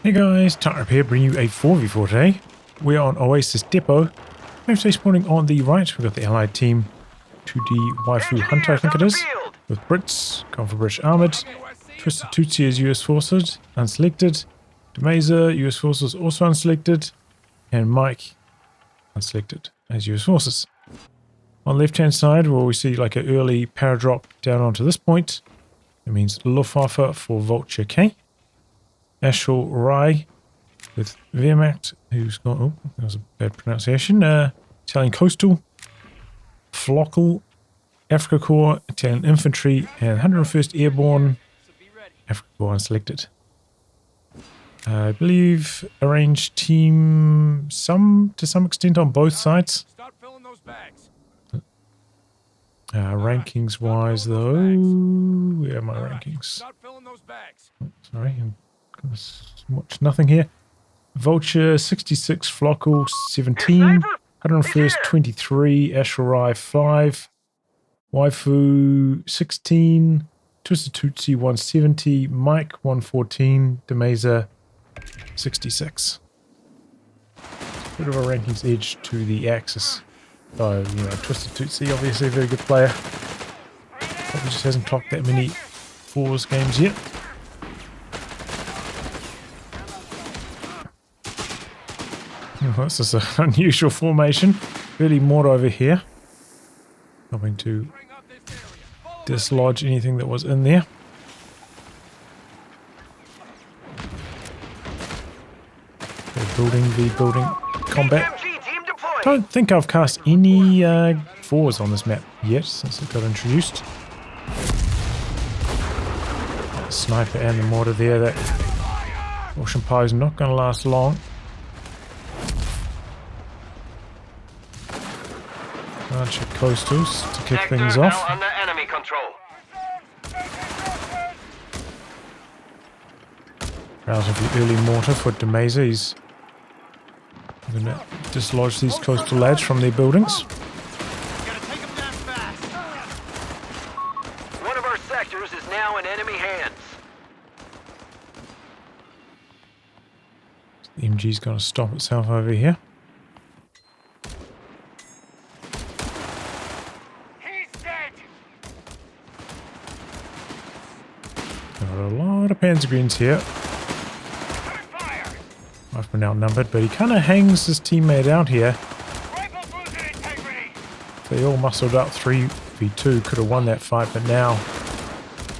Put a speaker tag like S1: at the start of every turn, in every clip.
S1: Hey guys, tightrope here, bringing you a 4v4 today. We are on Oasis Depot. I'm today spawning on the right. We've got the allied team to the Waifu Hunter, I think it is, with Brits, going for British Armoured. TwistedTootsy is US Forces, unselected. DaMayzr, US Forces, also unselected. And Mike, unselected, as US Forces. On the left-hand side, where we see like an early paradrop down onto this point, it means Luftwaffe for VultureK. Ashilrye with Wehrmacht, who's got, oh, that was a bad pronunciation, Italian Coastal, FLOKL, Afrika Korps, Italian Infantry, and 101st Airborne, Afrika Korps unselected. I believe arranged team to some extent on both sides. Rankings wise though, where are my rankings? Oh, sorry, I'm gonna watch nothing here. Vulture 66, FLOKL 17, 101st 23, ashilrye 5, Waifu 16, TwistedTootsy 170, Mike 114, DaMayzr 66. Bit of a rankings edge to the Axis. So, you know, TwistedTootsy, obviously a very good player. Probably just hasn't clocked that many fours games yet. Oh, this is an unusual formation. Really more over here. Hoping to dislodge anything that was in there. The building combat. Don't think I've cast any fours on this map yet since it got introduced. That sniper and the mortar there, that Ocean Pie is not going to last long. Bunch of coastals to kick things off.
S2: Under enemy control.
S1: Relatively early mortar for DaMayzr. He's going to dislodge these coastal lads from their buildings.
S2: One of our sectors is now in enemy hands.
S1: The MG's going to stop itself over here. Got a lot of Panzergreens here. I've been outnumbered, but he kind of hangs his teammate out here. They all muscled up 3v2, could have won that fight, but now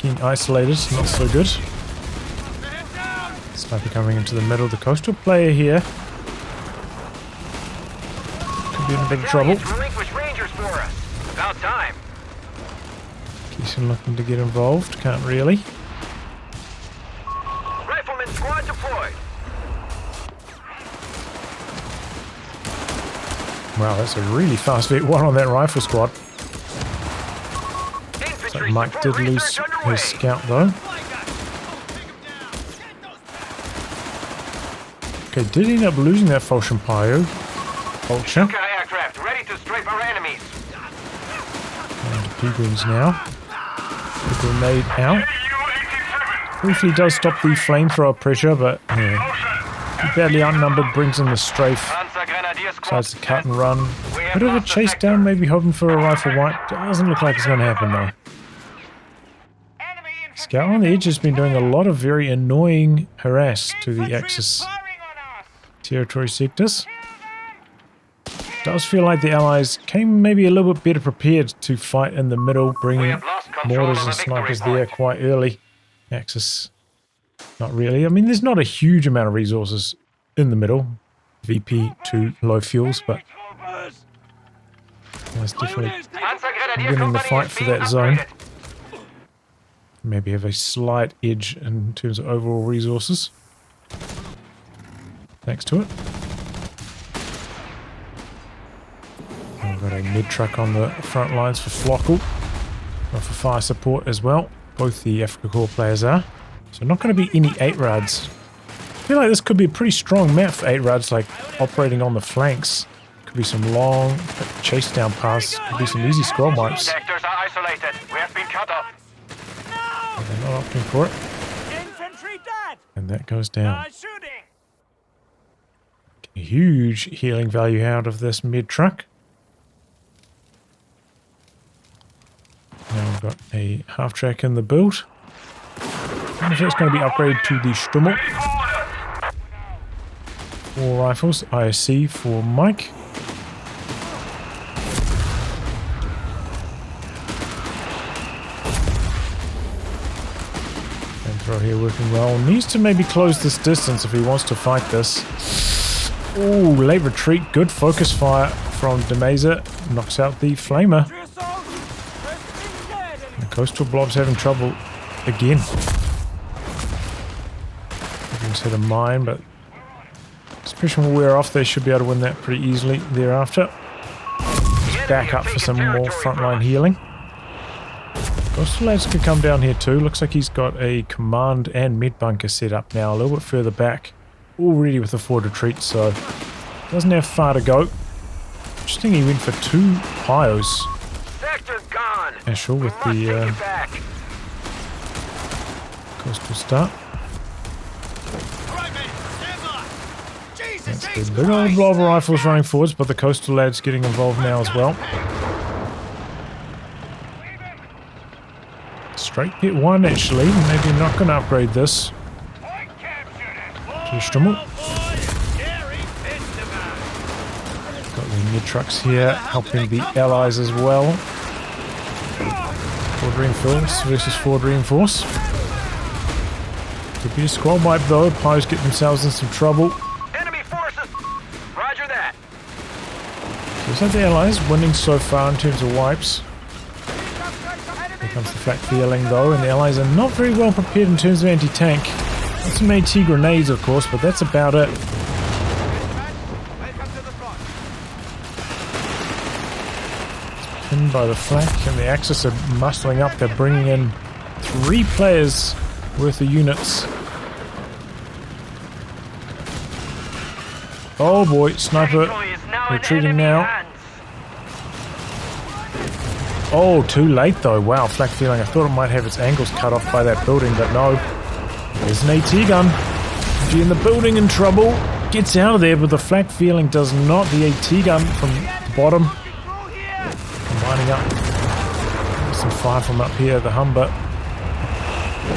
S1: getting isolated, not so good. Sniper coming into the middle, the coastal player here. Could be in a bit of trouble.
S2: About time.
S1: Keeson looking to get involved, can't really.
S2: Rifleman squad deployed.
S1: Wow, that's a really fast V1 on that rifle squad. So Mike did lose his scout though. Okay, did end up losing that Vulture.
S2: Aircraft ready to strafe our enemies.
S1: And P-Greens now. The grenade out. Briefly does stop the flamethrower pressure, but yeah, he badly outnumbered, brings in the strafe. Decides to cut and run. Bit of a chase down, maybe hoping for a rifle wipe. Doesn't look like it's going to happen though. Scout on the edge has been doing a lot of very annoying harass to the Axis territory sectors. Does feel like the Allies came maybe a little bit better prepared to fight in the middle, bringing mortars and snipers there quite early. Axis, not really. I mean, there's not a huge amount of resources in the middle. VP to low fuels, but that's definitely winning the fight for that zone. Maybe have a slight edge in terms of overall resources. Thanks to it. We've got a mid truck on the front lines for FLOKL, or for fire support as well. Both the Afrika Korps players are. So not going to be any 8-rads. I feel like this could be a pretty strong map for 8-rads, like operating on the flanks. Could be some long chase down paths. Could be some easy scroll wipes.
S2: Sectors are isolated. We have been cut off.
S1: They're not opting for it.
S3: Infantry dead.
S1: And that goes down.
S3: Shooting.
S1: huge healing value out of this mid truck. Now we've got a half track in the build. And if it's going to be upgraded to the Stummel. 4 rifles, ISC for Mike. And throw here working well. Needs to maybe close this distance if he wants to fight this. Ooh, late retreat, good focus fire from DaMayzr. Knocks out the flamer. The coastal blob's having trouble again. Everyone's hit a mine, but suppression will wear off. They should be able to win that pretty easily thereafter. Just back up for some more frontline healing. Coastal lads could come down here too. Looks like he's got a command and mid bunker set up now, a little bit further back. Already with a forward retreat, so doesn't have far to go. Interesting, he went for 2 pios. Ashil with the coastal start. That's the big old blob of rifles running forwards, but the coastal lads getting involved now as well. Straight pit 1 actually, maybe not going to upgrade this. To Stummel. Got the mid trucks here helping the allies as well. Forward reinforce versus forward reinforce. Could be a squad wipe though. Pies get themselves in some trouble.
S2: Enemy forces. Roger that.
S1: So it's like the allies winning so far in terms of wipes. Here comes the flak feeling though, and the allies are not very well prepared in terms of anti-tank. Got some AT grenades of course, but that's about it. Pinned by the flak, and the Axis are muscling up. They're bringing in 3 players worth of units. Oh boy, sniper retreating now. Oh, too late though. Wow, flak feeling. I thought it might have its angles cut off by that building, but no. There's an AT gun. G in the building in trouble. Gets out of there, but the flak feeling does not. The AT gun from the bottom. Lining up. Some fire from up here, the Humber.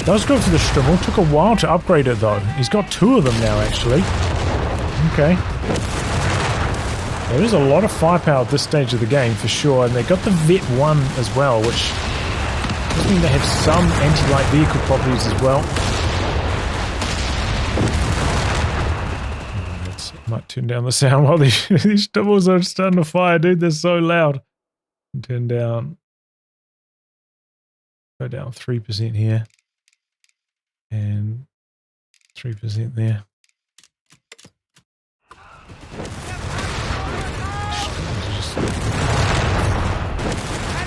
S1: Does go for the Stummel. Took a while to upgrade it though. He's got 2 of them now actually. Okay. There is a lot of firepower at this stage of the game for sure, and they got the Vet 1 as well, which does mean they have some anti-light vehicle properties as well. Might turn down the sound while these Stummels are starting to fire, dude. They're so loud. Turn down. Go down 3% here. And 3% there.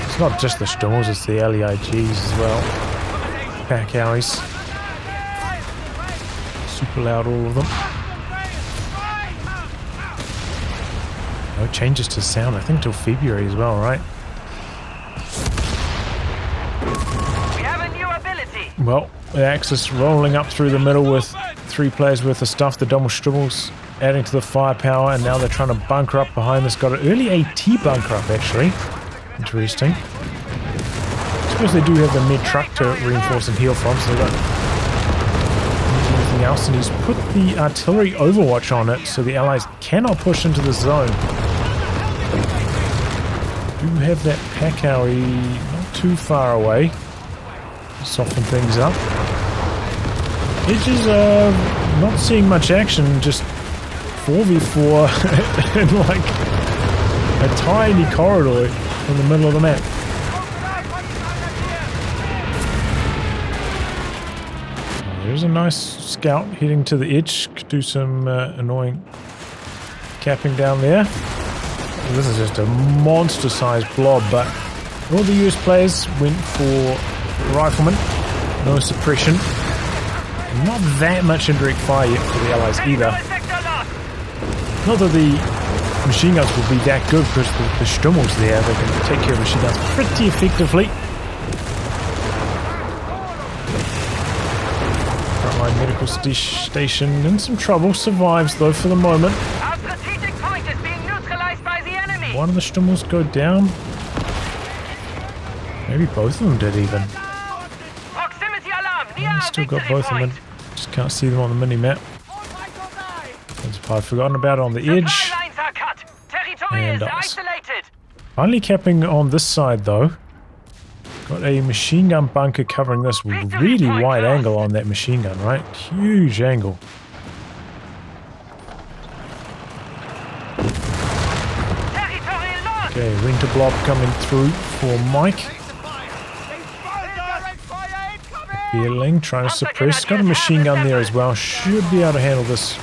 S1: It's not just the Stummels, it's the LEIGs as well. Pack Howies. Super loud, all of them. No changes to sound, I think till February as well, right?
S2: We have a new ability.
S1: Well, the Axis rolling up through the middle with 3 players worth of stuff. The double Stummels adding to the firepower, and now they're trying to bunker up behind this. Got an early AT bunker up actually. Interesting. I suppose they do have the mid truck to reinforce and heal from, so they don't need anything else. And he's put the artillery overwatch on it, so the allies cannot push into the zone. Do have that pack Howie not too far away. Soften things up. Edges are not seeing much action, just 4v4 in like a tiny corridor in the middle of the map. There's a nice scout heading to the edge. Could do some annoying capping down there. This is just a monster-sized blob, but all the US players went for riflemen. No suppression. Not that much indirect fire yet for the allies either. Not that the machine guns will be that good because the Stummel's there. They can take care of machine guns pretty effectively. Frontline medical station in some trouble. Survives though for the moment. one of the Stummels go down? Maybe both of them did even.
S2: Proximity alarm near
S1: Still got
S2: victory
S1: both of them.
S2: point.
S1: Just can't see them on the mini-map. There's a part forgotten about on the edge.
S2: Supply lines are cut. Territory
S1: And
S2: is
S1: us.
S2: isolated.
S1: Finally capping on this side though. Got a machine gun bunker covering this with really wide angle on that machine gun, right? Huge angle.
S2: Territory lost.
S1: Okay, winter blob coming through for Mike. Feeling, trying to suppress. Got a machine gun there as well. Should be able to handle this.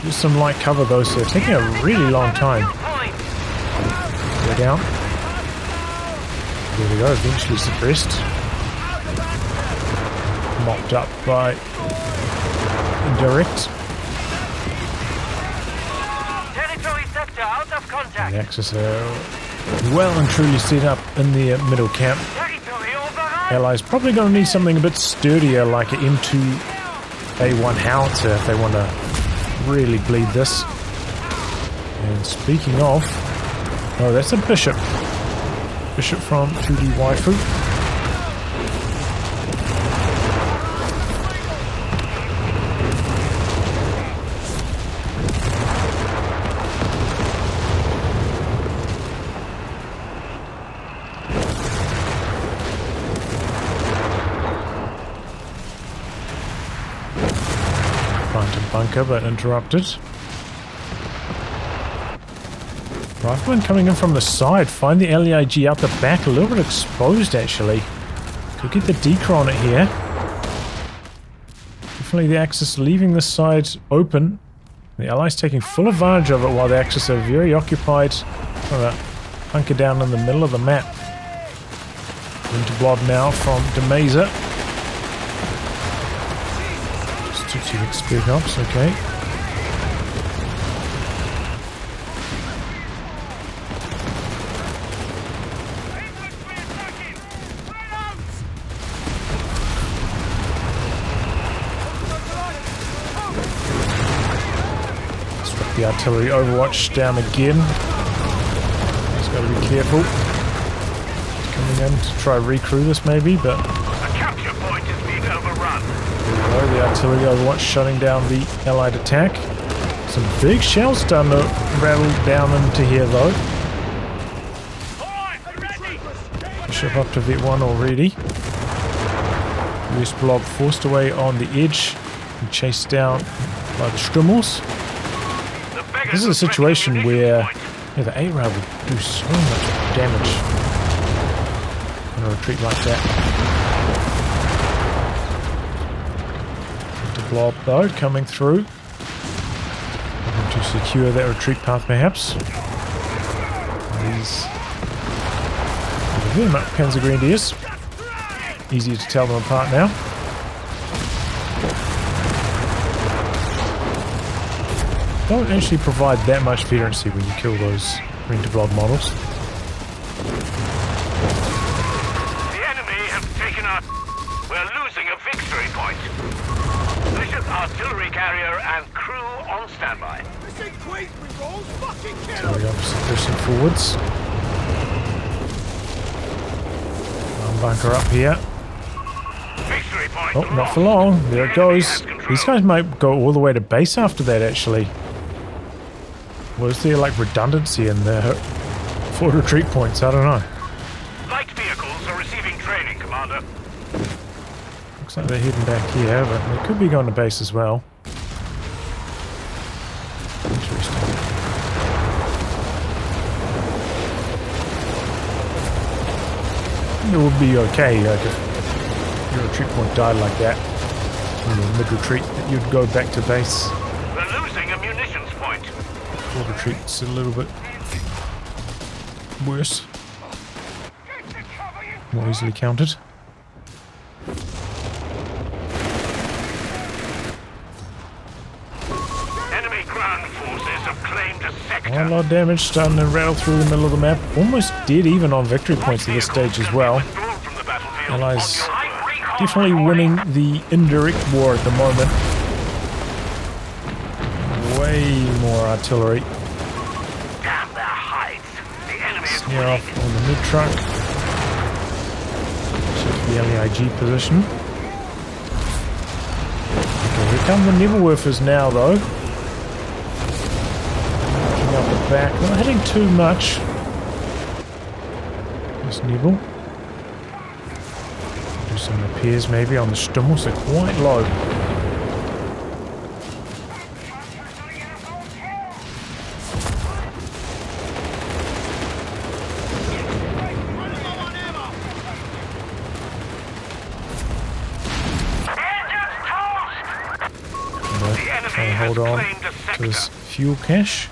S1: Just some light cover though, so taking a really long time. Go down. There we go, eventually suppressed. Mopped up by indirect.
S2: Territory sector out of contact.
S1: The Axis are well and truly set up in the middle camp.
S2: Territory overrun.
S1: Allies probably going to need something a bit sturdier like an M2A1 howitzer if they want to really bleed this. And speaking of, oh, that's a bishop. Bishop from 2D Waifu. Phantom bunker, but interrupted. Rifleman coming in from the side. Find the LEIG out the back. A little bit exposed, actually. Could get the decoy on it here. Definitely the Axis leaving this side open. The Allies taking full advantage of it while the Axis are very occupied. Trying to hunker down in the middle of the map. Into blob now from DaMayzr. Strategic speed ups, okay. The artillery overwatch down again. Just got to be careful. Coming in to try recrew this maybe, but
S2: The capture point is being overrun.
S1: there we go. The artillery overwatch shutting down the Allied attack. Some big shells starting to rattle down into here though. Bishop up to V1 already. West blob forced away on the edge and chased down by the Stummels. This is a situation where the A-rail would do so much damage in a retreat like that. The blob though coming through. Looking to secure that retreat path perhaps. These Wehrmacht Panzer Grenadiers. Easier to tell them apart now. Don't actually provide that much veterancy when you kill those winter blob models.
S2: The enemy have taken us. We're losing a victory point. Bishop artillery carrier and crew on standby.
S1: So we are pushing forwards. Bunker up here.
S2: Victory point.
S1: Oh, not for long. There it goes. These guys might go all the way to base after that, actually. Was there like redundancy in their forward retreat points? I don't know.
S2: Light vehicles are receiving training, Commander.
S1: Looks like they're heading back here, but they could be going to base as well. Interesting. It would be okay, like if your retreat point died like that in the mid-retreat, that you'd go back to base.
S2: We're losing a munitions point.
S1: Forward retreat's a little bit worse. More easily counted.
S2: Enemy ground forces have claimed a sector.
S1: A lot of damage starting to rattle through the middle of the map. Almost dead even on victory points at this stage as well. Allies definitely winning the indirect war at the moment. Way more artillery.
S2: Damn their hides.
S1: Snare off on the mid truck. Check the LEIG position. Okay, here come the Nebelwerfers now though. Looking out the back, not hitting too much. This Nebel. Do some repairs maybe on the Stummel, so quite low. Hold on to this fuel cache.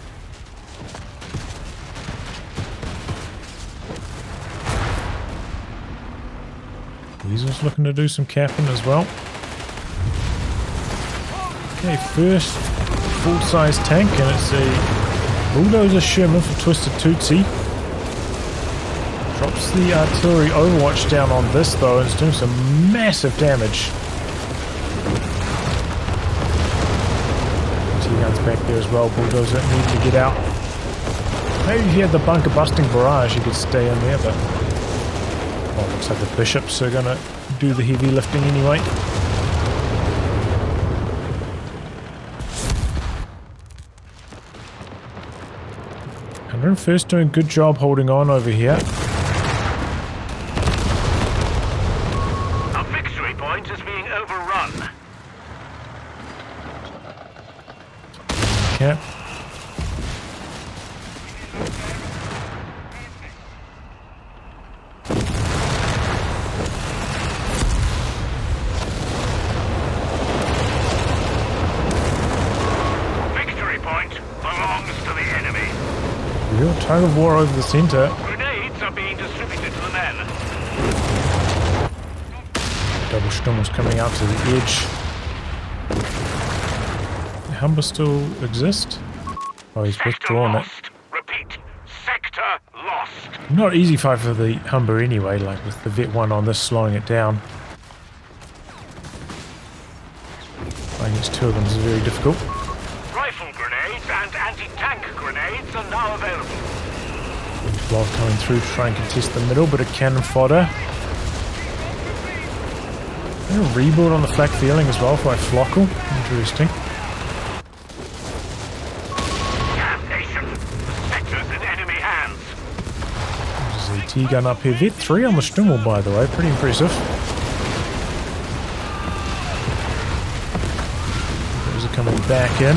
S1: Weasel's looking to do some capping as well. Okay, first full-size tank, and it's a bulldozer Sherman for TwistedTootsy. Drops the artillery overwatch down on this though, and it's doing some massive damage. Guns back there as well. Bulldozer need to get out. Maybe if you had the bunker busting barrage you could stay in there, but well, looks like the bishops are gonna do the heavy lifting anyway. And first doing a good job holding on over here.
S2: Our victory point is being overrun.
S1: Cap.
S2: Victory point belongs to the enemy.
S1: Real tug of war over the center.
S2: Grenades are being distributed to the men.
S1: Double Stummel's coming out to the edge. Humber still exist? Oh, he's withdrawn it.
S2: Repeat, sector lost.
S1: Not easy fight for the Humber anyway, like with the Vet 1 on this slowing it down. Fighting against two of them is very difficult.
S2: Rifle grenades and anti-tank grenades are now available.
S1: Blob coming through to try and contest the middle, but a cannon fodder. And a rebuild on the flak feeling as well for a FLOKL. Interesting. T-gun up here. Vet 3 on the Stummel, by the way. Pretty impressive. Those are coming back in.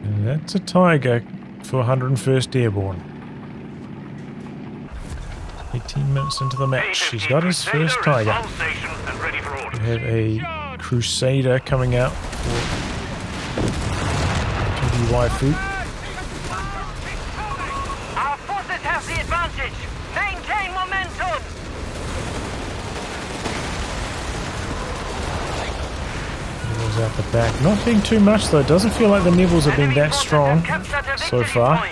S1: And that's a Tiger for 101st Airborne. 18 minutes into the match. He's got his first Tiger. We have a Crusader coming out for Waifu.
S2: Our forces have the advantage. Maintain momentum.
S1: Nebels out the back. Not hitting too much though. It doesn't feel like the Nebels have been that strong so far.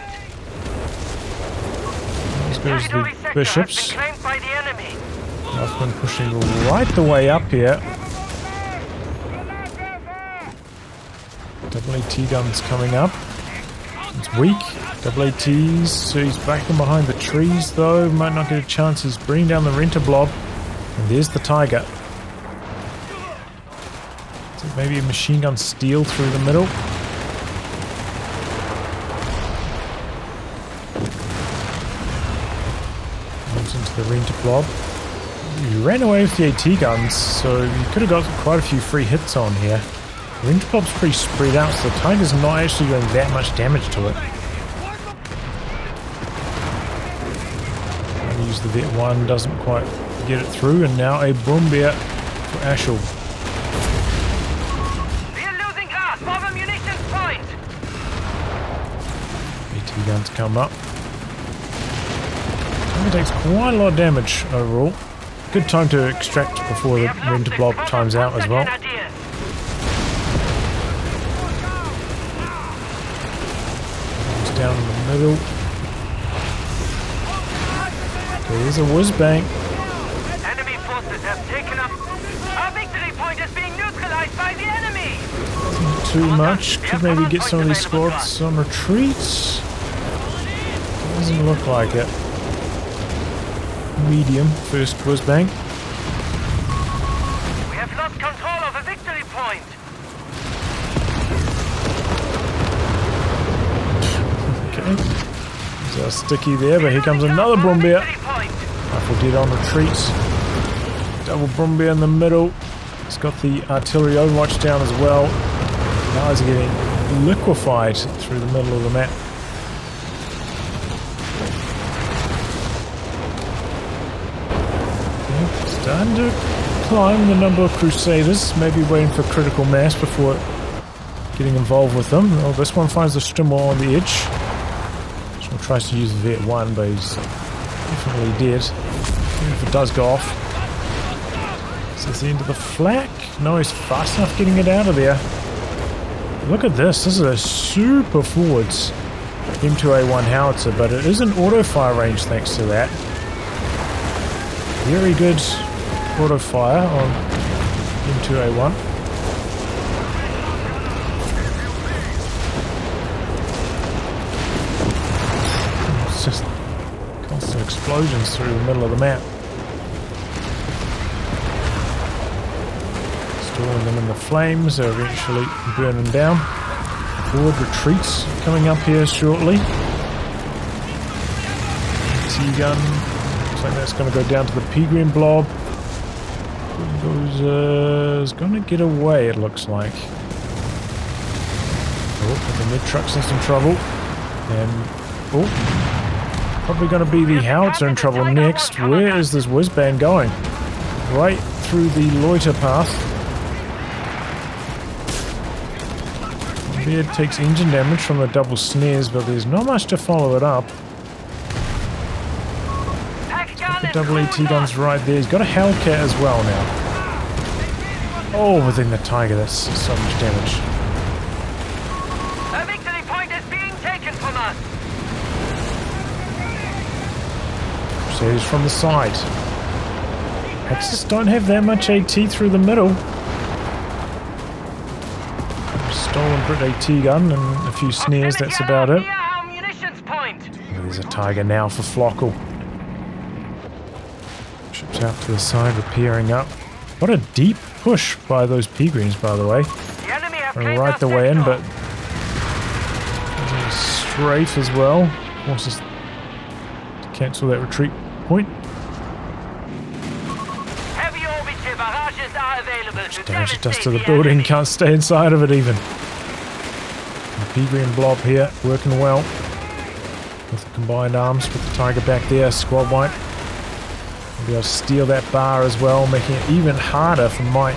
S1: These goes the bishops. Huffman pushing right the way up here. Double AT guns coming up. It's weak. Double ATs. So he's backing behind the trees though. Might not get a chance. He's bringing down the renter blob. And there's the Tiger. So maybe a machine gun steel through the middle. Moves into the renter blob. He ran away with the AT guns, so you could have got quite a few free hits on here. The renter blob's pretty spread out, so the Tiger's not actually doing that much damage to it. I'll use the Vet 1, doesn't quite get it through, and now a Boombear for Ashel.
S2: We're losing gas, more ammunition point.
S1: AT guns come up. Tiger takes quite a lot of damage overall. Good time to extract before the renter blob times out as well. Down in the middle. There's a whiz-bang.
S2: Enemy forces have taken up. Our victory point is being neutralized by the enemy.
S1: Too much. Could maybe get some of these squads on retreats. Doesn't look like it. Medium, first whiz-bang.
S2: We have lost control of a victory point.
S1: Okay. There's our sticky there, but here comes another Brombeer. Rifle dead on retreat. Double Brombeer in the middle. It's got the artillery overwatch down as well. Guys are getting liquefied through the middle of the map. Okay, starting to climb the number of Crusaders. Maybe waiting for critical mass before getting involved with them. Oh, this one finds the Stimmer on the edge. This one tries to use the Vet 1, but he's definitely dead. Even if it does go off. Is this the end of the flak? No, he's fast enough getting it out of there. Look at this. This is a super forwards M2A1 howitzer, but it is an auto fire range thanks to that. Very good auto fire on M2A1. It's just constant explosions through the middle of the map. Storing them in the flames, they're eventually burning down. Forward retreats coming up here shortly. T-gun, looks like that's going to go down to the P-green blob. Is going to get away, it looks like. Oh, the mid-truck's in some trouble. And, oh, probably going to be the howitzer in trouble next. Where is this whiz-bang going? Right through the loiter path. It takes engine damage from the double snares, but there's not much to follow it up. The double AT gun's right there. He's got a Hellcat as well now. Oh, within the Tiger, that's so much damage.
S2: A victory point is being taken from us.
S1: Crusaders from the side. Axis don't have that much AT through the middle. Stolen Brit AT gun and a few snares, that's about it. There's a Tiger now for FLOKL. Ships out to the side, repairing up. What a deep push by those P-greens, by the way. Right the way in, but there's a strafe as well. Forces to cancel that retreat point. Damage it does to the building, can't stay inside of it even. The P-green blob here, working well. With the combined arms, with the Tiger back there, squad wipe. We'll be able to steal that bar as well, making it even harder for Mike.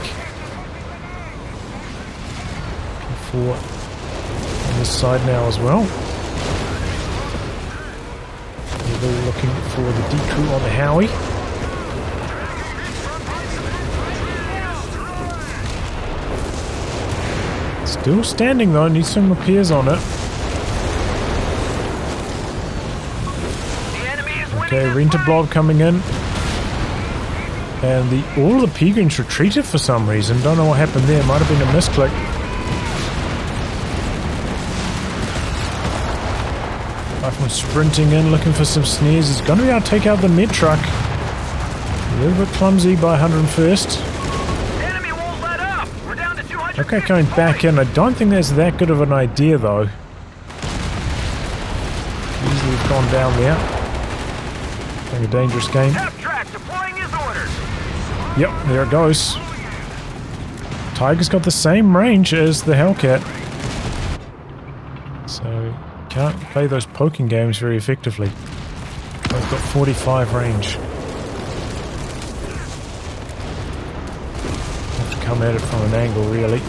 S1: P4 on this side now as well. They're looking for the decrew on the Howie. Still standing though, needs some repairs on it. Okay, Renter Blob coming in. And all the P-greens retreated for some reason. Don't know what happened there, might have been a misclick. Rifleman sprinting in, looking for some snares. He's going to be able to take out the mid truck. A little bit clumsy by 101st. Okay, coming back in. I don't think that's that good of an idea, though. Easily have gone down there. Playing a dangerous game. Yep, there it goes. Tiger's got the same range as the Hellcat. So, can't play those poking games very effectively. They've got 45 range. Come at it from an angle, really.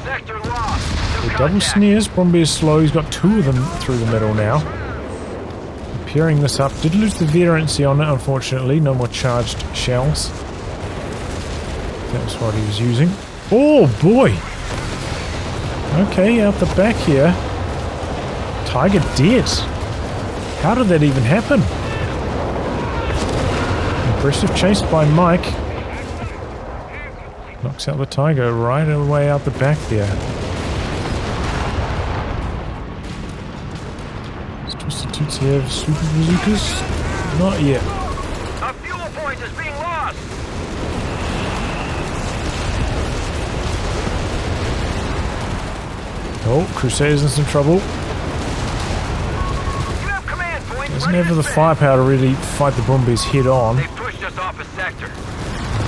S1: The double snares, Brombeer is slow, he's got two of them through the middle now. Repairing this up, did lose the veterancy on it, unfortunately, no more charged shells. That was what he was using. Oh boy! Okay, out the back here. Tiger dead. How did that even happen? Impressive chase by Mike. Knocks out the Tiger right away out the back there. Does TwistedTootsy have super bazookas? Not yet.
S2: A fuel point is being lost.
S1: Oh, Crusader's in some trouble. Doesn't have the firepower to really fight the Brumbies head on.
S2: They pushed us off a sector.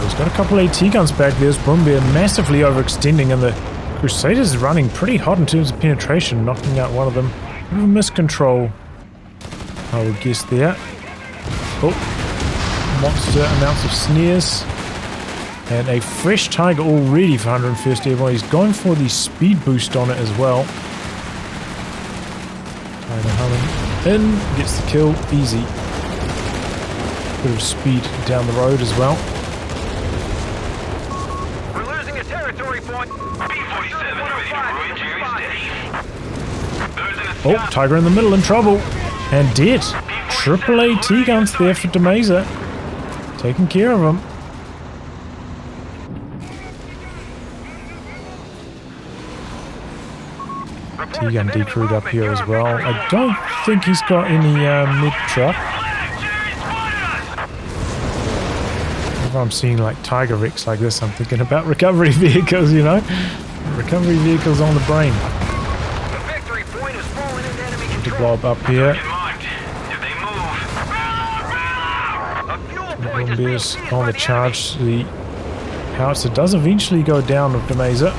S1: He's got a couple AT guns back there. This Brumbier massively overextending, and the Crusaders running pretty hot in terms of penetration, knocking out one of them. Bit of a miscontrol, I would guess there. Oh, monster amounts of snares. And a fresh Tiger already for 101st Airborne. He's going for the speed boost on it as well. Tiger humming in, gets the kill, easy. Bit of speed down the road as well.
S2: We're losing a territory point.
S1: Oh, Tiger in the middle in trouble. And dead. Triple AT guns there for DaMayzr. Taking care of him. T-gun decrewed up here as well. I don't think he's got any mid truck. Whenever I'm seeing like Tiger wrecks like this, I'm thinking about recovery vehicles, you know? Recovery vehicles on the brain. To blob up here. Brumbiers on the charge. The howitzer does eventually go down with DaMayzr.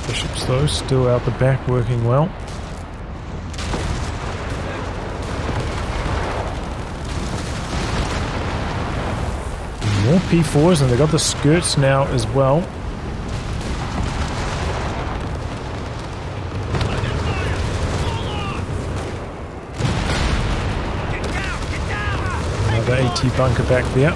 S1: Bishops though still out the back working well. More P4s, and they got the skirts now as well. Another AT bunker back there.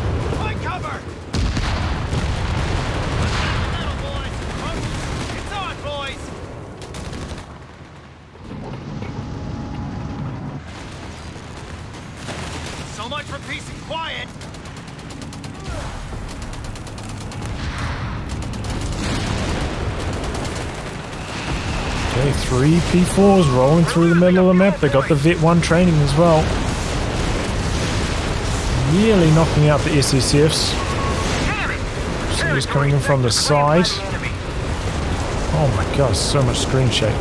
S2: So much for peace and quiet.
S1: Okay, 3 P4s rolling through the middle of the map. They got the Vet 1 training as well. Nearly knocking out the SSFs. So he's coming in from the side. Oh my gosh, so much screen shake.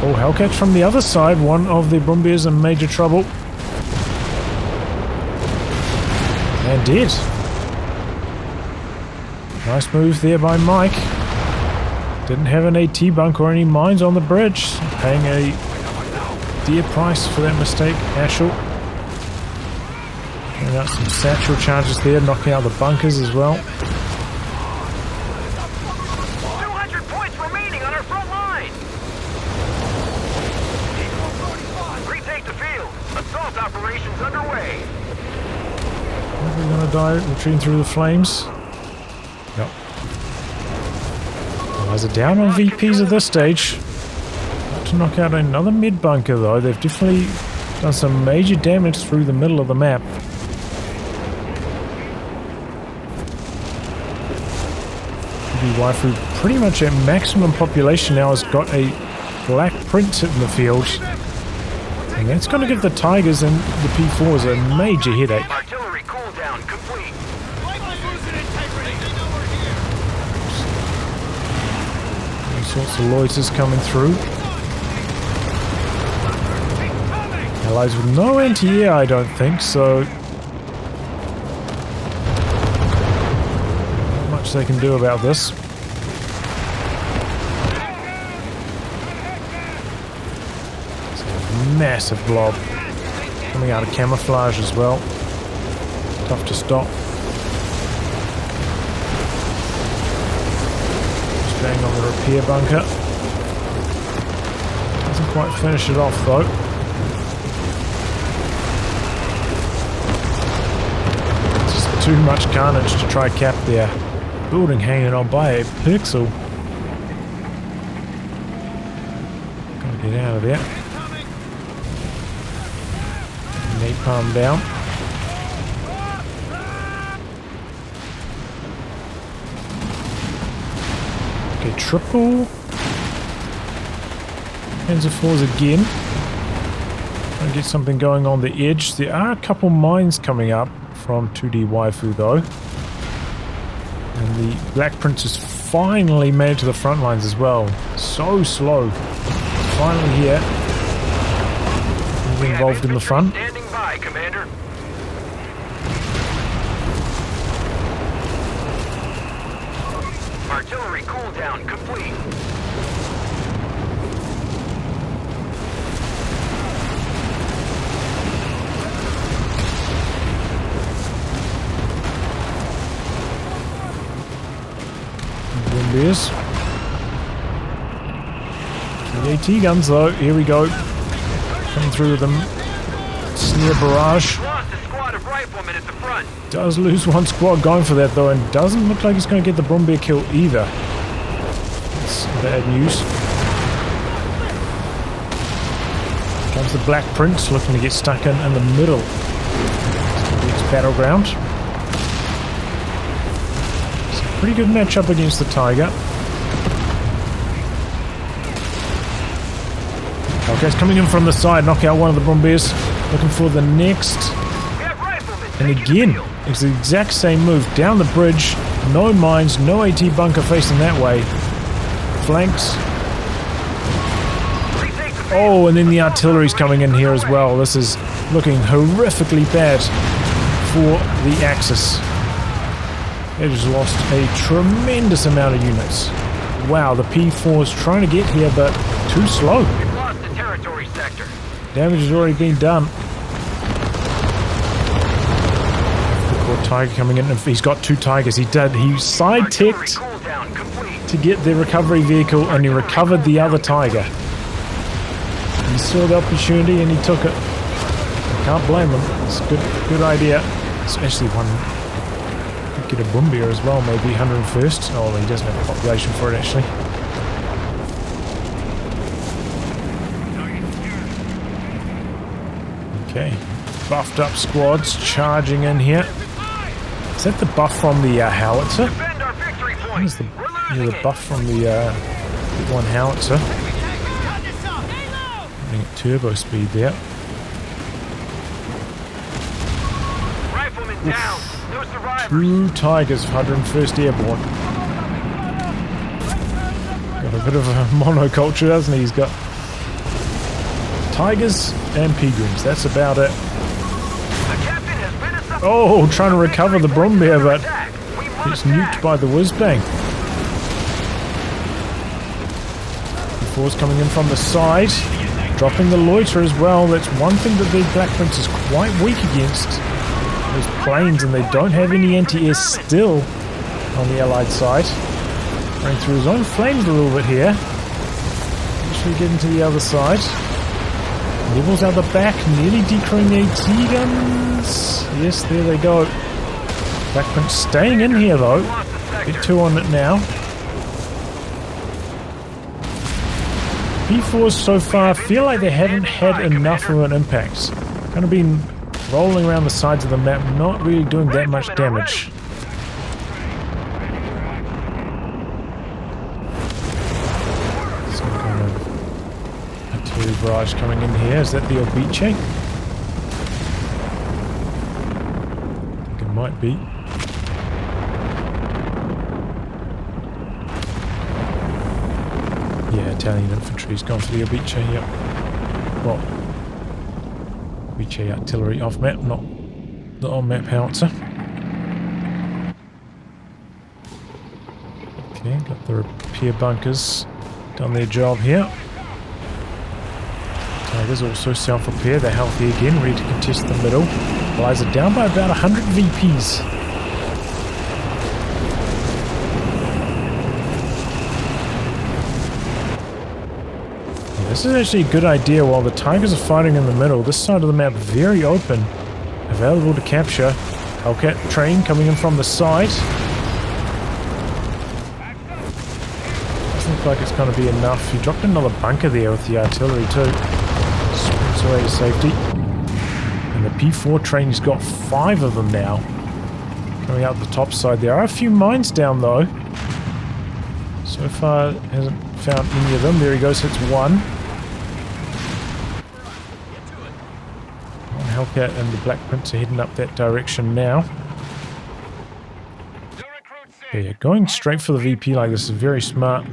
S1: Oh, Hellcat from the other side. One of the Brumbiers in major trouble. And dead. Nice move there by Mike. Didn't have an AT bunk or any mines on the bridge. Paying a dear price for that mistake, Ashel. Getting out some satchel charges there, knocking out the bunkers as well.
S2: 200 points remaining on our front line. Retake the field. Assault operations underway.
S1: Are we gonna die retreating through the flames? Yep. Guys are down on VPs at this stage. About to knock out another mid bunker though. They've definitely done some major damage through the middle of the map. Waifu pretty much at maximum population now, has got a black print in the field. And that's going to give the Tigers and the P4s a major headache.
S2: Artillery cooldown complete.
S1: All sorts of loiters coming through. Allies with no anti-air, I don't think, so not much they can do about this. It's a massive blob coming out of camouflage as well. Tough to stop. Just bang on the repair bunker. Doesn't quite finish it off though. Too much carnage to try cap there. building hanging on by a pixel. Gotta get out of there. Napalm down. Okay, triple. Panzer IVs again. Trying to get something going on the edge. There are a couple mines coming up from 2D Waifu though. And the Black Prince has finally made it to the front lines as well. So slow. Finally here. He's involved in the fun.
S2: Standing by, Commander. Artillery cooldown complete.
S1: There's the AT guns though, here we go. Coming through with them. Sneer barrage.
S2: Lost a squad of riflemen at the front.
S1: Does lose one squad going for that though, and doesn't look like he's going to get the Brumbeer kill either. That's bad news. Comes the Black Prince looking to get stuck in the middle. It's battleground. Pretty good matchup against the Tiger. Okay, coming in from the side, knock out one of the Brumbeers. Looking for the next. And again, it's the exact same move. Down the bridge, no mines, no AT bunker facing that way. Flanks. Oh, and then the artillery's coming in here as well. This is looking horrifically bad for the Axis. They just lost a tremendous amount of units. Wow, the P4 is trying to get here, but too slow.
S2: We've lost the territory sector.
S1: Damage has already been done. The Tiger coming in. He's got two Tigers. He side-ticked to get the recovery vehicle, and he recovered the other Tiger. He saw the opportunity and he took it. I can't blame him. It's a good idea. Especially one. Get a Brumbeer as well, maybe 101st. Oh, he doesn't have a population for it actually. Okay, buffed up squads charging in here. Is that the buff from the howitzer? What is the buff from the one howitzer? Running at turbo speed there.
S2: Rifleman down. No survivors.
S1: Two Tigers, 101st Airborne. Got a bit of a monoculture, doesn't he? He's got Tigers and Pilgrims. That's about it. Oh, trying to recover the Brumbeer, but it's nuked by the whiz-bang. The force coming in from the side. Dropping the loiter as well. That's one thing that the Black Prince is quite weak against. Those planes, and they don't have any anti-air still on the Allied side. Running through his own flames a little bit here. Actually getting to the other side. Levels out the back, nearly decrewing the AT guns. Yes, there they go. Black Prince staying in here though. Get two on it now. P4s so far feel like they haven't had enough of an impact. Kind of been rolling around the sides of the map, not really doing that much damage. Some kind of artillery barrage coming in here. Is that the Obiche? I think it might be. Yeah, Italian infantry's gone for the Obiche, yep. Well, Obiche artillery off map, not the on map howitzer. Okay, got the repair bunkers done their job here. Tigers also self-repair, they're healthy again, ready to contest the middle. Allies are down by about 100 VPs. This is actually a good idea. While the Tigers are fighting in the middle, this side of the map very open, available to capture. Hellcat train coming in from the side. look like it's going to be enough. He dropped another bunker there with the artillery too. Sprints away to safety. And the P4 train's got 5 of them now. Coming out the top side. There are a few mines down though. So far hasn't found any of them. There he goes, hits one. Hellcat and the Black Prince are heading up that direction now. Yeah, going straight for the VP like this is very smart.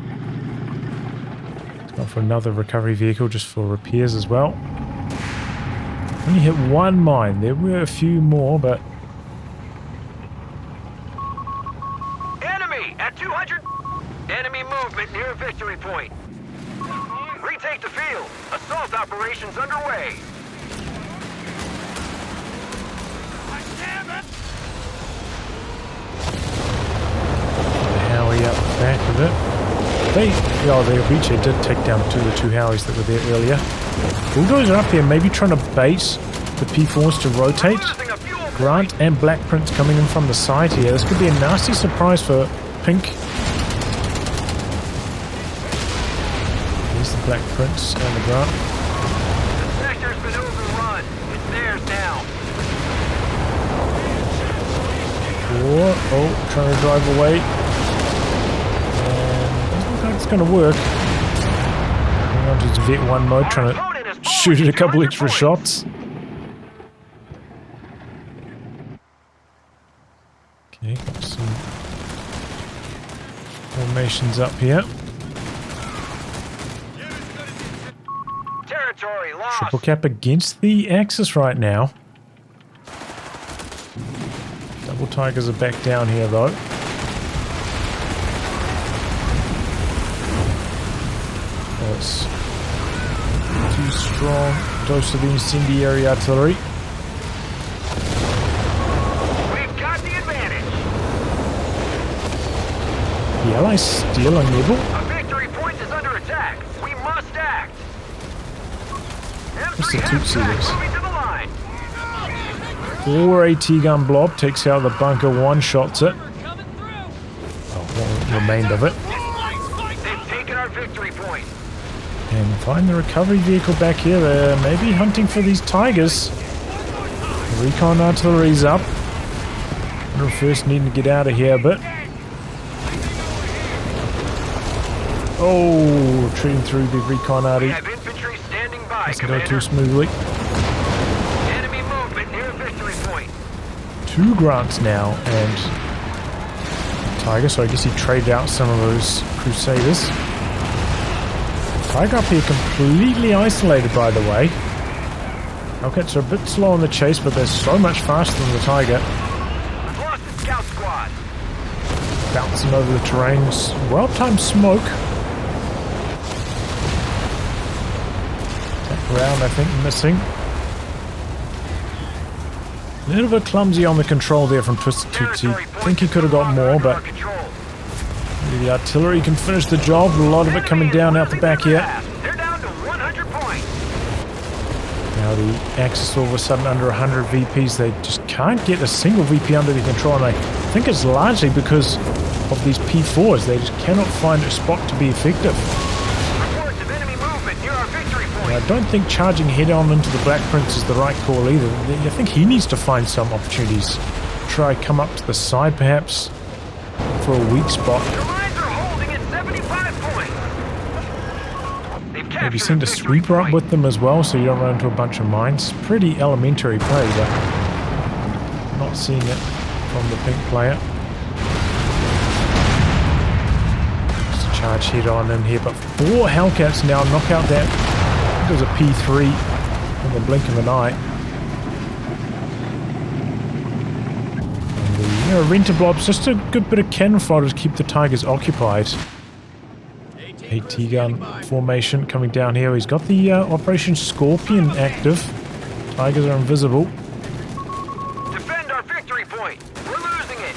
S1: It's gone for another recovery vehicle just for repairs as well. Only hit one mine. There were a few more, but...
S2: Enemy at 200. Enemy movement near a victory point. Retake the field. Assault operations underway.
S1: Howie out the back of it. Their Reacher did take down two of the 2 Howies that were there earlier. Bulldozer up here, maybe trying to bait the P4s to rotate. Grant and Black Prince coming in from the side here. This could be a nasty surprise for Pink. There's the Black Prince and the Grant.
S2: The sector's been overrun. It's theirs now.
S1: Oh, trying to drive away. It's going to work. Hang on to his Vet 1 mode, trying to shoot at a couple extra shots. Okay, got some formations up here.
S2: Territory lost.
S1: Triple cap against the Axis right now. Double Tigers are back down here though. That's too strong. Dose of the incendiary artillery.
S2: We've got the advantage.
S1: The Allies steal a nibble.
S2: A victory point is under attack. We must act.
S1: TwistedTootsy this.
S2: Moving to the line.
S1: 4 AT gun blob takes out the bunker, one shots it. Oh, what remained of it.
S2: They've taken our victory point.
S1: And find the recovery vehicle back here. They're maybe hunting for these Tigers. The recon artillery's up. 101st needing to get out of here, but... Oh, retreating through the recon arty.
S2: We have infantry standing by,
S1: Doesn't go
S2: Commander.
S1: too smoothly.
S2: Enemy movement near a victory point.
S1: 2 Grants now, and... Tiger, so I guess he traded out some of those Crusaders. Tiger up here completely isolated, by the way. Hellcats are a bit slow on the chase, but they're so much faster than the Tiger.
S2: We've lost the scout squad.
S1: Bouncing over the terrain. Well-timed smoke. Attack round, I think, missing. A little bit clumsy on the control there from TwistedTootsy. I think he could have got more, but the artillery can finish the job. A lot of it coming down out the back here.
S2: They're down to 100 points.
S1: Now the Axis all of a sudden under 100 VPs. They just can't get a single VP under their control, and I think it's largely because of these P4s. They just cannot find a spot to be effective.
S2: Reports of enemy movement near our victory
S1: And
S2: point.
S1: I don't think charging head-on into the Black Prince is the right call either. I think he needs to find some opportunities. Try come up to the side perhaps for a weak spot.
S2: The lines are holding at 75 points. They've captured
S1: Maybe send a
S2: a victory
S1: sweeper up
S2: point.
S1: with them as well so you don't run into a bunch of mines. Pretty elementary play, but not seeing it from the pink player. Just a charge head on in here, but 4 Hellcats now knock out that. I think it was a P3 in the blink of an eye. And the renter blobs, just a good bit of cannon fodder to keep the Tigers occupied. AT gun formation coming down here. He's got the Operation Scorpion active. Tigers are invisible.
S2: Defend our victory point. We're losing it.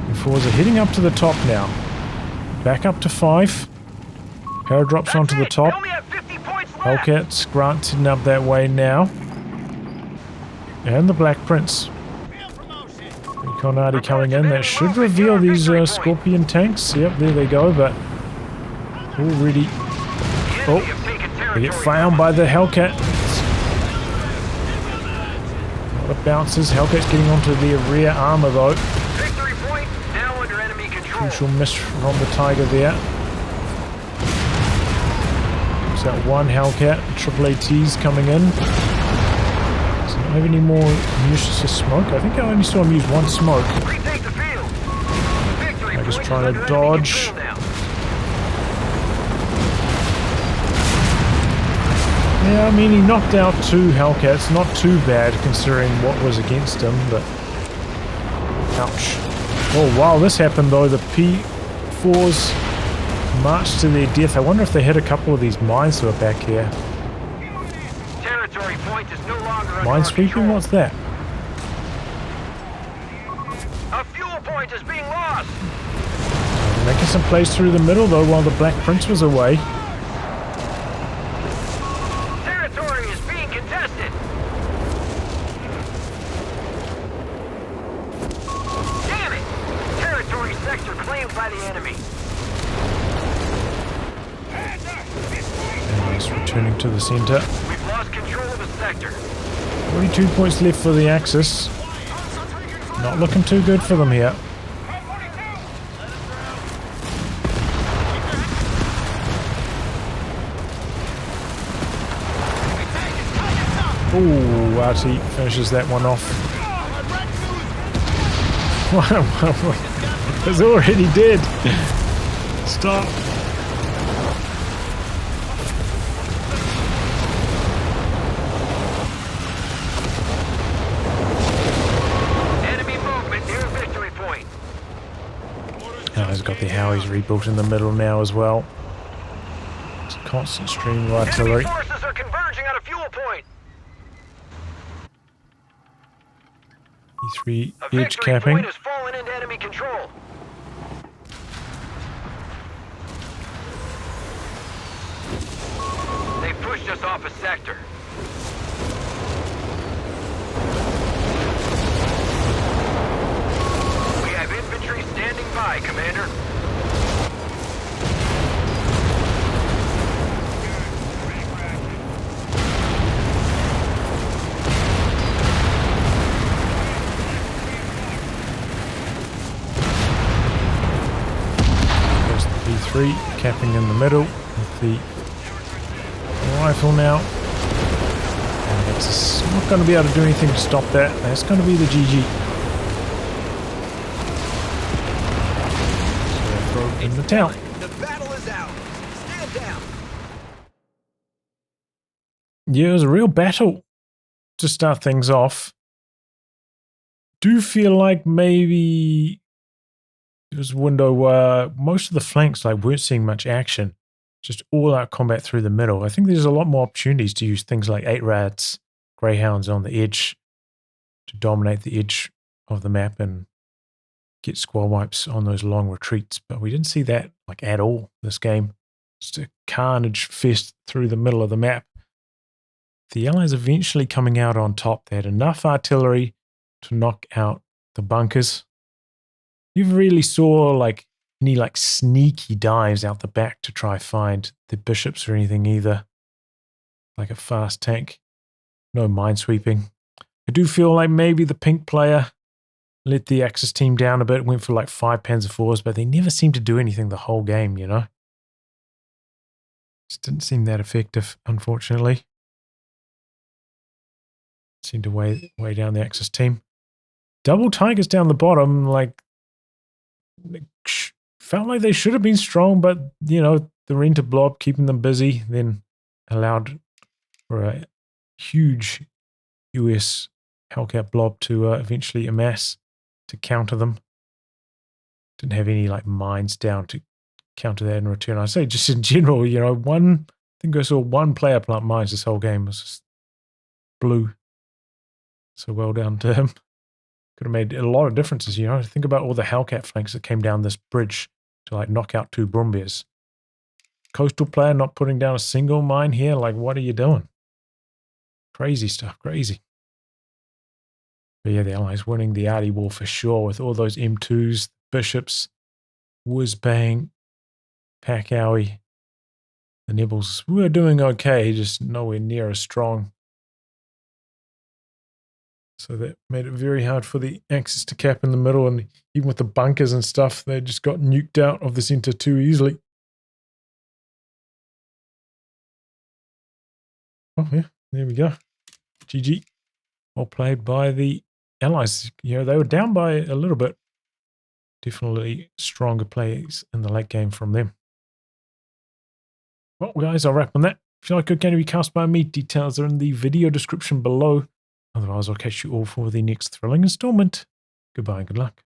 S1: The 4s are heading up to the top now. Back up to 5. Paradrops onto the
S2: They
S1: top.
S2: only have 50 points left.
S1: Hellcats, Grant's heading up that way now. And the Black Prince. Recon Arty coming in. That should reveal these Scorpion tanks. Yep, there they go, but already. Oh, they get found by the Hellcat. A lot of bounces. Hellcat's getting onto their rear armor though.
S2: Victory point now under enemy control.
S1: Crucial miss from the Tiger there. There's that one Hellcat. Triple AT's coming in. Does not have any more use to smoke. I think I only saw him use one smoke.
S2: Retake the field. Victory
S1: I'm just
S2: point
S1: trying
S2: is
S1: to
S2: under enemy
S1: dodge.
S2: control now.
S1: Yeah, I mean, he knocked out 2 Hellcats. Not too bad considering what was against him, but... Ouch. Oh, wow, this happened though. The P4s marched to their death. I wonder if they hit a couple of these mines that are back here.
S2: Territory point is no longer under our
S1: Minesweeping?
S2: control.
S1: What's that?
S2: A fuel point is being lost.
S1: Making some plays through the middle though while the Black Prince was away.
S2: Territory is being contested. Damn it! Territory sector claimed by the enemy.
S1: And he's returning to the center.
S2: We've lost control of the sector.
S1: 42 points left for the Axis. Not looking too good for them here. Ooh, RT finishes that one off. It's already dead. Stop.
S2: Enemy movement near victory point.
S1: Oh, he's got the Howies rebuilt in the middle now as well. It's a constant stream of artillery.
S2: Enemy forces are converging on a fuel point.
S1: E3
S2: A
S1: edge
S2: victory
S1: capping.
S2: point has fallen into enemy control. They pushed us off a sector. We have infantry standing by, Commander.
S1: There's the P3 capping in the middle with the rifle now. And it's not going to be able to do anything to stop that. That's going to be the GG. So throw it in the town.
S2: The battle is out. Stand down.
S1: Yeah, it was a real battle to start things off. Do feel like maybe there was a window where most of the flanks weren't seeing much action. Just all-out combat through the middle. I think there's a lot more opportunities to use things like 8 rats, greyhounds on the edge to dominate the edge of the map and get squad wipes on those long retreats. But we didn't see that at all this game. Just a carnage fest through the middle of the map. The Allies eventually coming out on top. They had enough artillery to knock out the bunkers. You really saw any sneaky dives out the back to try find the bishops or anything either. Like a fast tank. No minesweeping. I do feel like maybe the pink player let the Axis team down a bit, went for 5 Panzer IVs, but they never seemed to do anything the whole game, you know? Just didn't seem that effective, unfortunately. Seemed to weigh down the Axis team. Double Tigers down the bottom, felt like they should have been strong, but, the renter blob keeping them busy, then allowed for a huge US Hellcat blob to eventually amass to counter them. Didn't have any mines down to counter that in return. I say just in general, I think I saw one player plant mines this whole game. It was just blue. So well done to him. Could have made a lot of differences, Think about all the Hellcat flanks that came down this bridge to knock out 2 Brumbiers. Coastal player not putting down a single mine here. What are you doing? Crazy stuff, crazy. But yeah, the Allies winning the Arty War for sure with all those M2s, bishops, whiz bang, Pack Owie, The Nibbles were doing okay, just nowhere near as strong. So that made it very hard for the Axis to cap in the middle, and even with the bunkers and stuff, they just got nuked out of the center too easily. Oh yeah, there we go. GG. Well played by the Allies. You know, they were down by a little bit. Definitely stronger plays in the late game from them. Well, guys, I'll wrap on that. If you like good game to be cast by me, details are in the video description below. Otherwise, I'll catch you all for the next thrilling installment. Goodbye and good luck.